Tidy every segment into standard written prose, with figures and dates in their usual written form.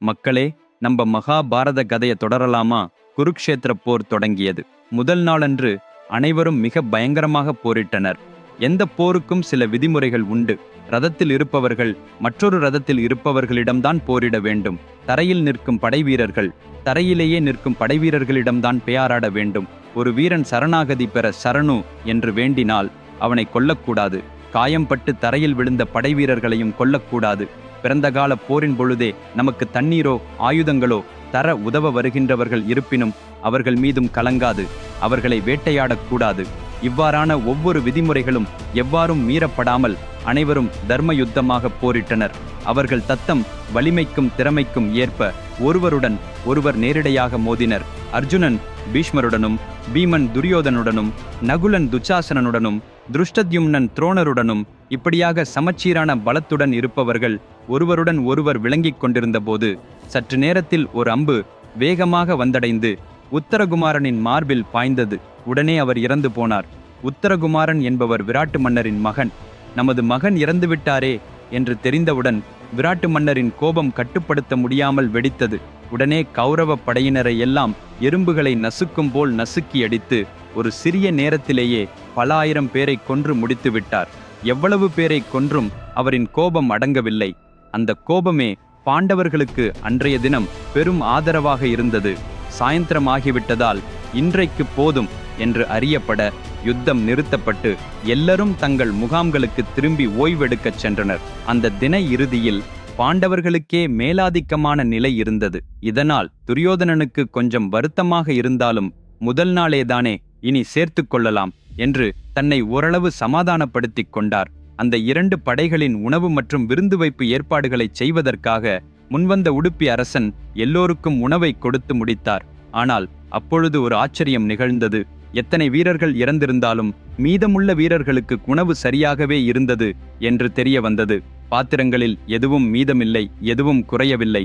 மக்களே, நம்ம மகாபாரத கதையை தொடரலாமா? குருக்ஷேத்திர போர் தொடங்கியது. முதல் நாளன்று அனைவரும் மிக பயங்கரமாக போரிட்டனர். எந்த போருக்கும் சில விதிமுறைகள் உண்டு. ரதத்தில் இருப்பவர்கள் மற்றொரு ரதத்தில் இருப்பவர்களிடம்தான் போரிட வேண்டும். தரையில் நிற்கும் படைவீரர்கள் தரையிலேயே நிற்கும் படைவீரர்களிடம்தான் பேயாராட வேண்டும். ஒரு வீரன் சரணாகதி பெற சரணு என்று வேண்டினால் அவனை கொல்லக்கூடாது. காயம்பட்டு தரையில் விழுந்த படைவீரர்களையும் கொல்லக்கூடாது. பிறந்த கால போரின் பொழுதே நமக்கு தண்ணீரோ ஆயுதங்களோ தர உதவ வருகின்றவர்கள் இருப்பினும் அவர்கள் மீதும் கலங்காது. அவர்களை வேட்டையாடக்கூடாது. இவ்வாறான ஒவ்வொரு விதிமுறைகளும் எவ்வாறும் மீறப்படாமல் அனைவரும் தர்ம யுத்தமாக போரிட்டனர். அவர்கள் தத்தம் வலிமைக்கும் திறமைக்கும் ஏற்ப ஒருவருடன் ஒருவர் நேரிடையாக மோதினர். அர்ஜுனன் பீஷ்மருடனும், பீமன் துரியோதனுடனும், நகுலன் துச்சாசனனுடனும், திருஷ்டத்யும்னன் துரோணருடனும் இப்படியாக சமச்சீரான பலத்துடன் இருப்பவர்கள் ஒருவருடன் ஒருவர் விளங்கிக் கொண்டிருந்த போது சற்று நேரத்தில் ஒரு அம்பு வேகமாக வந்தடைந்து உத்தரகுமாரனின் மார்பில் பாய்ந்தது. உடனே அவர் இறந்து போனார். உத்தரகுமாரன் என்பவர் விராட்டு மன்னரின் மகன். நமது மகன் இறந்துவிட்டாரே என்று தெரிந்தவுடன் விராட்டு மன்னரின் கோபம் கட்டுப்படுத்த முடியாமல் வெடித்தது. உடனே கௌரவ படையினரை எல்லாம் எறும்புகளை நசுக்கும் போல் நசுக்கி அடித்து ஒரு சிறிய நேரத்திலேயே பல ஆயிரம் பேரை கொன்று முடித்து விட்டார். எவ்வளவு பேரை கொன்றும் அவரின் கோபம் அடங்கவில்லை. அந்த கோபமே பாண்டவர்களுக்கு அன்றைய தினம் பெரும் ஆதரவாக இருந்தது. சாயந்திரமாகிவிட்டதால் இன்றைக்கு போதும் என்று அறியப்பட யுத்தம் நிறுத்தப்பட்டு எல்லோரும் தங்கள் முகாம்களுக்கு திரும்பி ஓய்வெடுக்கச் சென்றனர். அந்த தின இறுதியில் பாண்டவர்களுக்கே மேலாதிக்கமான நிலை இருந்தது. இதனால் துரியோதனனுக்கு கொஞ்சம் வருத்தமாக இருந்தாலும் முதல் நாளேதானே, இனி சேர்த்து கொள்ளலாம் என்று தன்னை ஓரளவு சமாதானப்படுத்திக் கொண்டார். அந்த இரண்டு படைகளின் உணவு மற்றும் விருந்து வைப்பு ஏற்பாடுகளை செய்வதற்காக முன்வந்த உடுப்பி அரசன் எல்லோருக்கும் உணவை கொடுத்து முடித்தார். ஆனால் அப்பொழுது ஒரு ஆச்சரியம் நிகழ்ந்தது. எத்தனை வீரர்கள் இறந்திருந்தாலும் மீதமுள்ள வீரர்களுக்கு உணவு சரியாகவே இருந்தது என்று தெரிய வந்தது. பாத்திரங்களில் எதுவும் மீதமில்லை, எதுவும் குறையவில்லை.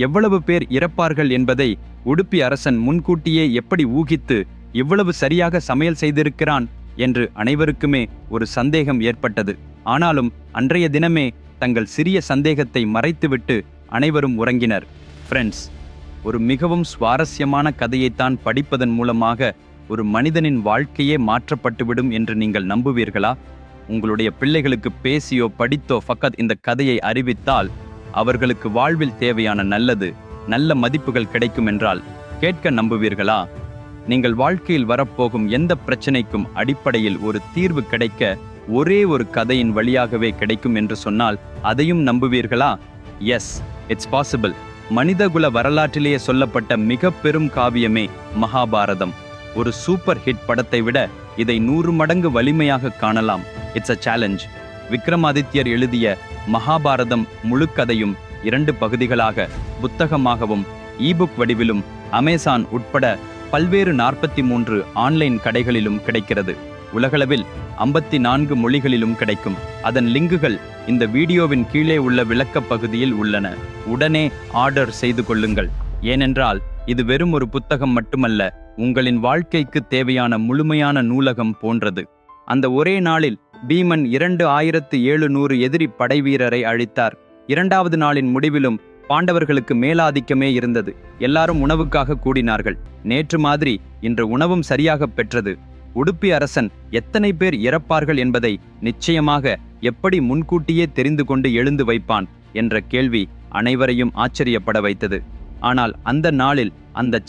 எவ்வளவு பேர் இறப்பார்கள் என்பதை உடுப்பி அரசன் முன்கூட்டியே எப்படி ஊகித்து இவ்வளவு சரியாக சமையல் செய்திருக்கிறான் என்று அனைவருக்குமே ஒரு சந்தேகம் ஏற்பட்டது. ஆனாலும் அன்றைய தினமே தங்கள் சிறிய சந்தேகத்தை மறைத்துவிட்டு அனைவரும் உறங்கினர். ஃப்ரெண்ட்ஸ், ஒரு மிகவும் சுவாரஸ்யமான கதையைத்தான் படிப்பதன் மூலமாக ஒரு மனிதனின் வாழ்க்கையே மாற்றப்பட்டுவிடும் என்று நீங்கள் நம்புவீர்களா? உங்களுடைய பிள்ளைகளுக்கு பேசியோ படித்தோ ஃபக்கத் இந்த கதையை அறிவித்தால் அவர்களுக்கு வாழ்வில் தேவையான நல்ல மதிப்புகள் கிடைக்கும் என்றால் கேட்க நம்புவீர்களா? நீங்கள் வாழ்க்கையில் வரப்போகும் எந்த பிரச்சனைக்கும் அடிப்படையில் ஒரு தீர்வு கிடைக்க ஒரே ஒரு கதையின் வழியாகவே கிடைக்கும் என்று சொன்னால் அதையும் நம்புவீர்களா? Yes, it's possible. மனிதகுல வரலாற்றிலேயே சொல்லப்பட்ட மிக பெரும் காவியமே மகாபாரதம். ஒரு சூப்பர் ஹிட் படத்தை விட இதை 100 மடங்கு வலிமையாக காணலாம். It's a challenge. விக்ரமாதித்யர் எழுதிய மகாபாரதம் முழு கதையும் 2 பகுதிகளாக புத்தகமாகவும் இபுக் வடிவிலும் அமேசான் உட்பட பல்வேறு 43 ஆன்லைன் கடைகளிலும் கிடைக்கிறது. உலகளவில் 54 மொழிகளிலும் கிடைக்கும். அதன் லிங்குகள் இந்த வீடியோவின் கீழே உள்ள விளக்க பகுதியில் உள்ளன. உடனே ஆர்டர் செய்து கொள்ளுங்கள். ஏனென்றால் இது வெறும் ஒரு புத்தகம் மட்டுமல்ல, உங்களின் வாழ்க்கைக்கு தேவையான முழுமையான நூலகம் போன்றது. அந்த ஒரே நாளில் பீமன் 2700 எதிரி படைவீரரை அழித்தார். 2வது நாளின் முடிவிலும் பாண்டவர்களுக்கு மேலாதிக்கமே இருந்தது. எல்லாரும் உணவுக்காக கூடினார்கள். நேற்று மாதிரி இன்று உணவும் சரியாக பெற்றது. உடுப்பி அரசன் எத்தனை பேர் இறப்பார்கள் என்பதை நிச்சயமாக எப்படி முன்கூட்டியே தெரிந்து கொண்டு எழுந்து வைப்பான் என்ற கேள்வி அனைவரையும் ஆச்சரியப்பட வைத்தது. ஆனால் அந்த நாளில் அந்த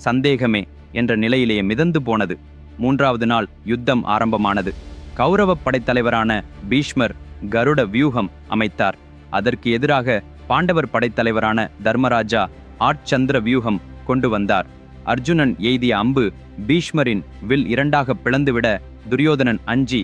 சந்தேகமே என்ற நிலையிலேயே மிதந்து போனது. 3வது நாள் யுத்தம் ஆரம்பமானது. கௌரவ படைத்தலைவரான பீஷ்மர் கருட வியூகம் அமைத்தார். அதற்கு எதிராக பாண்டவர் படைத்தலைவரான தர்மராஜா ஆட்சந்திர வியூகம் கொண்டு வந்தார். அர்ஜுனன் எய்திய அம்பு பீஷ்மரின் வில் 2ஆக பிளந்துவிட துரியோதனன் அஞ்சி,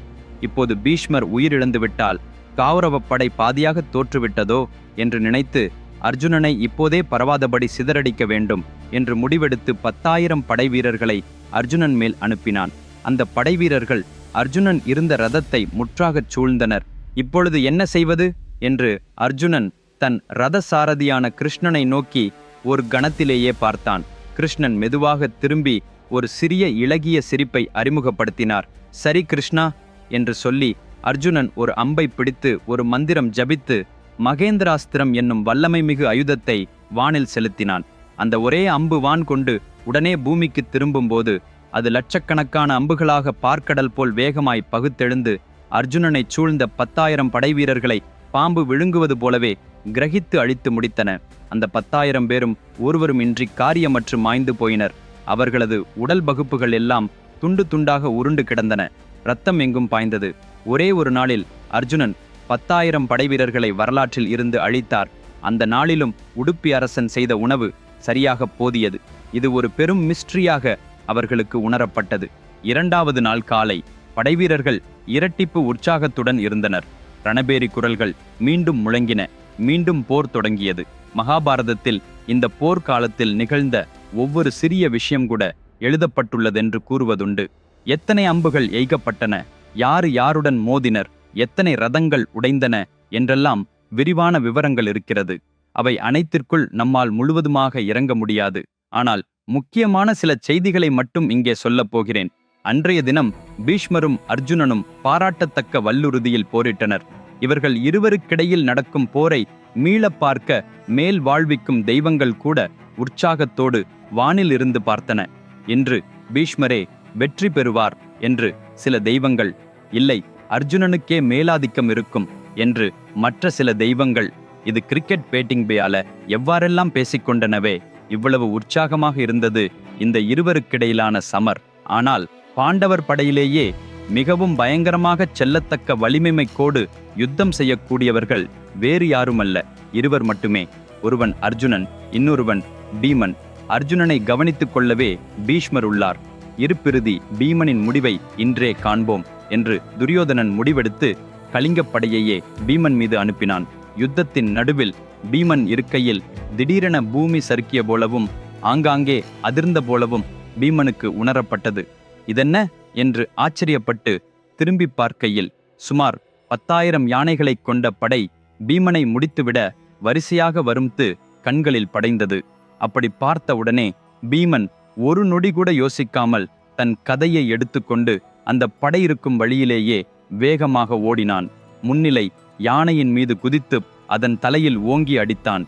இப்போது பீஷ்மர் உயிரிழந்து விட்டால் கௌரவ படை பாதியாக தோற்றுவிட்டதோ என்று நினைத்து அர்ஜுனனை இப்போதே பரவாதபடி சிதறடிக்க வேண்டும் என்று முடிவெடுத்து 10,000 படை வீரர்களை அர்ஜுனன் மேல் அனுப்பினான். அந்த படை வீரர்கள் அர்ஜுனன் இருந்த ரதத்தை முற்றாகச் சூழ்ந்தனர். இப்பொழுது என்ன செய்வது என்று அர்ஜுனன் தன் ரத சாரதியான கிருஷ்ணனை நோக்கி ஒரு கணத்திலேயே பார்த்தான். கிருஷ்ணன் மெதுவாக திரும்பி ஒரு சிறிய இளகிய சிரிப்பை அறிமுகப்படுத்தினார். சரி கிருஷ்ணா என்று சொல்லி அர்ஜுனன் ஒரு அம்பை பிடித்து ஒரு மந்திரம் ஜபித்து மகேந்திராஸ்திரம் என்னும் வல்லமை மிகு ஆயுதத்தை வானில் செலுத்தினான். அந்த ஒரே அம்பு வான் கொண்டு உடனே பூமிக்கு திரும்பும்போது அது லட்சக்கணக்கான அம்புகளாக பார்க்கடல் போல் வேகமாய் பகுத்தெழுந்து அர்ஜுனனை சூழ்ந்த 10,000 படைவீரர்களை பாம்பு விழுங்குவது போலவே கிரகித்து அழித்து முடித்தன. அந்த 10,000 பேரும் ஒருவரும் இன்றி காரியமற்று மாய்ந்து போயினர். அவர்களது உடல் பகுப்புகள் எல்லாம் துண்டு துண்டாக உருண்டு கிடந்தன. இரத்தம் எங்கும் பாய்ந்தது. ஒரே ஒரு நாளில் அர்ஜுனன் 10,000 படைவீரர்களை வரலாற்றில் இருந்து அழித்தார். அந்த நாளிலும் உடுப்பி அரசன் செய்த உணவு சரியாக போதியது. இது ஒரு பெரும் மிஸ்ட்ரியாக அவர்களுக்கு உணரப்பட்டது. 2வது நாள் காலை படைவீரர்கள் இரட்டிப்பு உற்சாகத்துடன் இருந்தனர். ரணபேரி குரல்கள் மீண்டும் முழங்கின. மீண்டும் போர் தொடங்கியது. மகாபாரதத்தில் இந்த போர்க்காலத்தில் நிகழ்ந்த ஒவ்வொரு சிறிய விஷயம் கூட எழுதப்பட்டுள்ளதென்று கூறுவதுண்டு. எத்தனை அம்புகள் எய்கப்பட்டன, யாரு யாருடன் மோதினர், எத்தனை ரதங்கள் உடைந்தன என்றெல்லாம் விரிவான விவரங்கள் இருக்கிறது. அவை அனைத்திற்குள் நம்மால் முழுவதுமாக இறங்க முடியாது. ஆனால் முக்கியமான சில செய்திகளை மட்டும் இங்கே சொல்லப் போகிறேன். அன்றைய தினம் பீஷ்மரும் அர்ஜுனனும் பாராட்டத்தக்க வல்லுறுதியில் போரிட்டனர். இவர்கள் இருவருக்கிடையில் நடக்கும் போரை மீள பார்க்க மேல் வாழ்விக்கும் தெய்வங்கள் கூட உற்சாகத்தோடு வானில் இருந்து பார்த்தன. இன்று பீஷ்மரே வெற்றி பெறுவார் என்று சில தெய்வங்கள், இல்லை அர்ஜுனனுக்கே மேலாதிக்கம் இருக்கும் என்று மற்ற சில தெய்வங்கள், இது கிரிக்கெட் பேட்டிங் பேயால எவ்வாறெல்லாம் பேசிக்கொண்டனவே. இவ்வளவு உற்சாகமாக இருந்தது இந்த இருவருக்கிடையிலான சமர். ஆனால் பாண்டவர் படையிலேயே மிகவும் பயங்கரமாகச் செல்லத்தக்க வலிமைமைக்கோடு யுத்தம் செய்யக்கூடியவர்கள் வேறு யாருமல்ல, இருவர் மட்டுமே. ஒருவன் அர்ஜுனன், இன்னொருவன் பீமன். அர்ஜுனனை கவனித்துக் கொள்ளவே பீஷ்மர் உள்ளார். இருப்பிறுதி பீமனின் முடிவை இன்றே காண்போம் என்று துரியோதனன் முடிவெடுத்து கலிங்கப்படையையே பீமன் மீது அனுப்பினான். யுத்தத்தின் நடுவில் பீமன் இருக்கையில் திடீரென பூமி சறுக்கிய போலவும் ஆங்காங்கே அதிர்ந்த போலவும் பீமனுக்கு உணரப்பட்டது. இதென்ன என்று ஆச்சரியப்பட்டு திரும்பி பார்க்கையில் சுமார் 10,000 யானைகளைக் கொண்ட படை பீமனை முடித்துவிட வரிசையாக வரும்த்து கண்களில் படைந்தது. அப்படி பார்த்த உடனே பீமன் ஒரு நொடி கூட யோசிக்காமல் தன் கதையை எடுத்துக்கொண்டு அந்த படை இருக்கும் வழியிலேயே வேகமாக ஓடினான். முன்னிலை யானையின் மீது குதித்து அதன் தலையில் ஓங்கி அடித்தான்.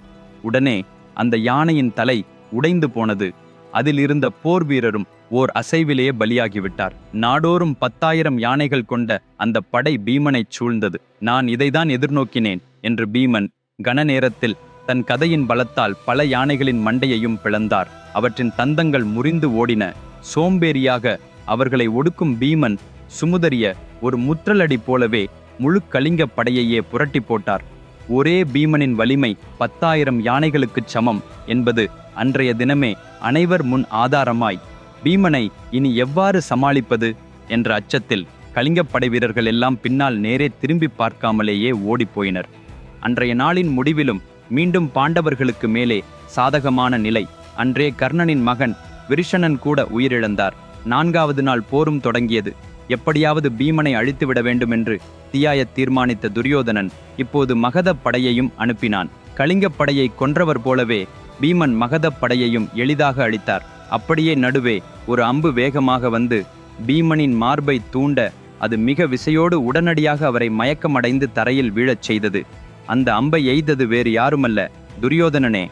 உடனே அந்த யானையின் தலை உடைந்து போனது. அதில் இருந்த போர் வீரரும் ஓர் அசைவிலேயே பலியாகிவிட்டார். நாடோறும் 10,000 யானைகள் கொண்ட அந்த படை பீமனை சூழ்ந்தது. நான் இதைதான் எதிர்நோக்கினேன் என்று பீமன் கன நேரத்தில் தன் கதையின் பலத்தால் பல யானைகளின் மண்டையையும் பிளந்தார். அவற்றின் தந்தங்கள் முறிந்து ஓடின. சோம்பேறியாக அவர்களை ஒடுக்கும் பீமன் சுமுதறிய ஒரு முற்றலடி போலவே முழு கலிங்க படையையே புரட்டி போட்டார். ஒரே பீமனின் வலிமை 10,000 யானைகளுக்குச் சமம் என்பது அன்றைய தினமே அனைவர் முன் ஆதாரமாய், பீமனை இனி எவ்வாறு சமாளிப்பது என்ற அச்சத்தில் கலிங்கப்படை வீரர்கள் எல்லாம் பின்னால் நேரே திரும்பி பார்க்காமலேயே ஓடிப்போயினர். அன்றைய நாளின் முடிவிலும் மீண்டும் பாண்டவர்களுக்கு மேலே சாதகமான நிலை. அன்றே கர்ணனின் மகன் விரிஷணன் கூட உயிரிழந்தார். 4வது நாள் போரும் தொடங்கியது. எப்படியாவது பீமனை அழித்துவிட வேண்டுமென்று தீயாய தீர்மானித்த துரியோதனன் இப்போது மகதப் படையையும் அனுப்பினான். கலிங்கப் படையை கொன்றவர் போலவே பீமன் மகதப் படையையும் எளிதாக அழித்தார். அப்படியே நடுவே ஒரு அம்பு வேகமாக வந்து பீமனின் மார்பை தூண்ட அது மிக விசையோடு உடனடியாக அவரை மயக்கமடைந்து தரையில் வீழச் செய்தது. அந்த அம்பை எய்தது வேறு யாருமல்ல, துரியோதனனே.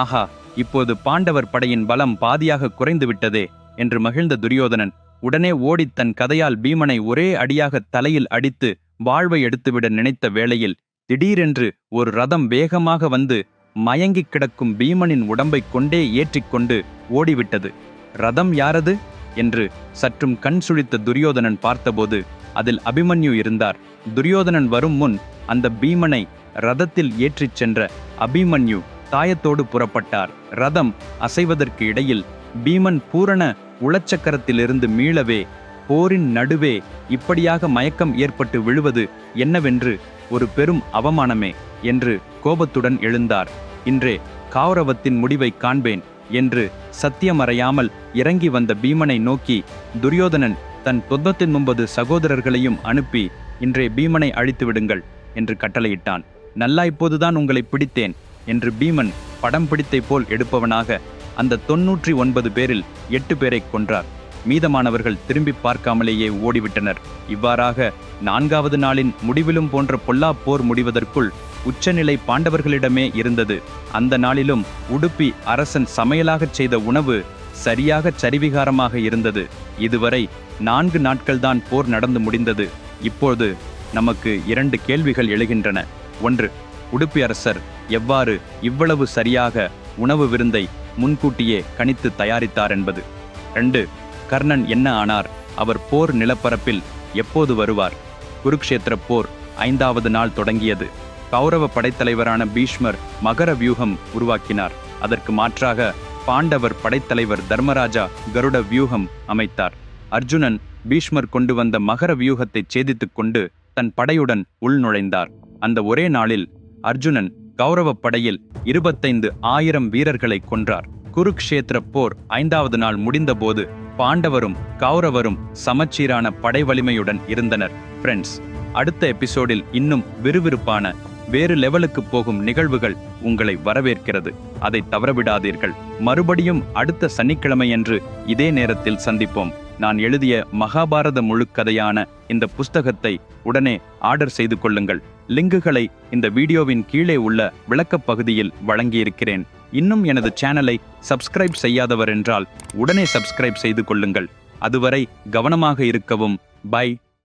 ஆஹா, இப்போது பாண்டவர் படையின் பலம் பாதியாக குறைந்து விட்டதே என்று மகிழ்ந்த துரியோதனன் உடனே ஓடித் தன் கதையால் பீமனை ஒரே அடியாக தலையில் அடித்து வாழ்வை எடுத்துவிட நினைத்த வேளையில் திடீரென்று ஒரு ரதம் வேகமாக வந்து மயங்கிக் கிடக்கும் பீமனின் உடம்பை கொண்டே ஏற்றிக்கொண்டு ஓடிவிட்டது. ரதம் யாரது என்று சற்றும் கண் சுழித்த துரியோதனன் பார்த்தபோது அதில் அபிமன்யு இருந்தார். துரியோதனன் வரும் முன் அந்த பீமனை ரதத்தில் ஏற்றிச் சென்ற அபிமன்யு தாயத்தோடு புறப்பட்டார். ரதம் அசைவதற்கு இடையில் பீமன் பூரண உளச்சக்கரத்திலிருந்து மீளவே போரின் நடுவே இப்படியாக மயக்கம் ஏற்பட்டு விழுவது என்னவென்று ஒரு பெரும் அவமானமே என்று கோபத்துடன் எழுந்தார். இன்றே கௌரவத்தின் முடிவை காண்பேன் என்று சத்தியமறையாமல் இறங்கி வந்த பீமனை நோக்கி துரியோதனன் தன் 99 சகோதரர்களையும் அனுப்பி இன்றே பீமனை அழித்து விடுங்கள் என்று கட்டளையிட்டான். நல்லா இப்போதுதான் உங்களை பிடித்தேன் என்று பீமன் படம் பிடித்தை போல் எடுப்பவனாக அந்த 99 பேரில் 8 பேரை கொன்றார். மீதமானவர்கள் திரும்பி பார்க்காமலேயே ஓடிவிட்டனர். இவ்வாறாக 4வது நாளின் முடிவிலும் போன்ற பொல்லா போர் முடிவதற்குள் உச்சநிலை பாண்டவர்களிடமே இருந்தது. அந்த நாளிலும் உடுப்பி அரசன் சமையலாகச் செய்த உணவு சரியாக சரிவிகாரமாக இருந்தது. இதுவரை 4 நாட்கள்தான் போர் நடந்து முடிந்தது. இப்போது நமக்கு 2 கேள்விகள் எழுகின்றன. 1. உடுப்பி அரசர் எவ்வாறு இவ்வளவு சரியாக உணவு விருந்தை முன்கூட்டியே கணித்து தயாரித்தார் என்பது. 2. கர்ணன் என்ன ஆனார்? அவர் போர் நிலப்பரப்பில் எப்போது வருவார்? குருக்ஷேத்திர போர் 5வது நாள் தொடங்கியது. கௌரவ படைத்தலைவரான பீஷ்மர் மகர வியூகம் உருவாக்கினார். அதற்கு மாற்றாக பாண்டவர் படைத்தலைவர் தர்மராஜா கருட வியூகம் அமைத்தார். அர்ஜுனன் பீஷ்மர் கொண்டு வந்த மகர வியூகத்தை சேதித்துக் கொண்டு தன் படையுடன் உள்நுழைந்தார். அந்த ஒரே நாளில் அர்ஜுனன் கௌரவ படையில் 25,000 வீரர்களை கொன்றார். குருக்ஷேத்திர போர் 5வது நாள் முடிந்தபோது பாண்டவரும் கௌரவரும் சமச்சீரான படை வலிமையுடன் இருந்தனர். ஃப்ரெண்ட்ஸ், அடுத்த எபிசோடில் இன்னும் விறுவிறுப்பான வேறு லெவலுக்கு போகும் நிகழ்வுகள் உங்களை வரவேற்கிறது. அதை தவறவிடாதீர்கள். மறுபடியும் அடுத்த சனிக்கிழமையன்று இதே நேரத்தில் சந்திப்போம். நான் எழுதிய மகாபாரத முழுக்கதையான இந்த புஸ்தகத்தை உடனே ஆர்டர் செய்து கொள்ளுங்கள். லிங்குகளை இந்த வீடியோவின் கீழே உள்ள விளக்கப் பகுதியில் வழங்கியிருக்கிறேன். இன்னும் எனது சேனலை சப்ஸ்கிரைப் செய்யாதவர் என்றால் உடனே சப்ஸ்கிரைப் செய்து கொள்ளுங்கள். அதுவரை கவனமாக இருக்கவும். பை.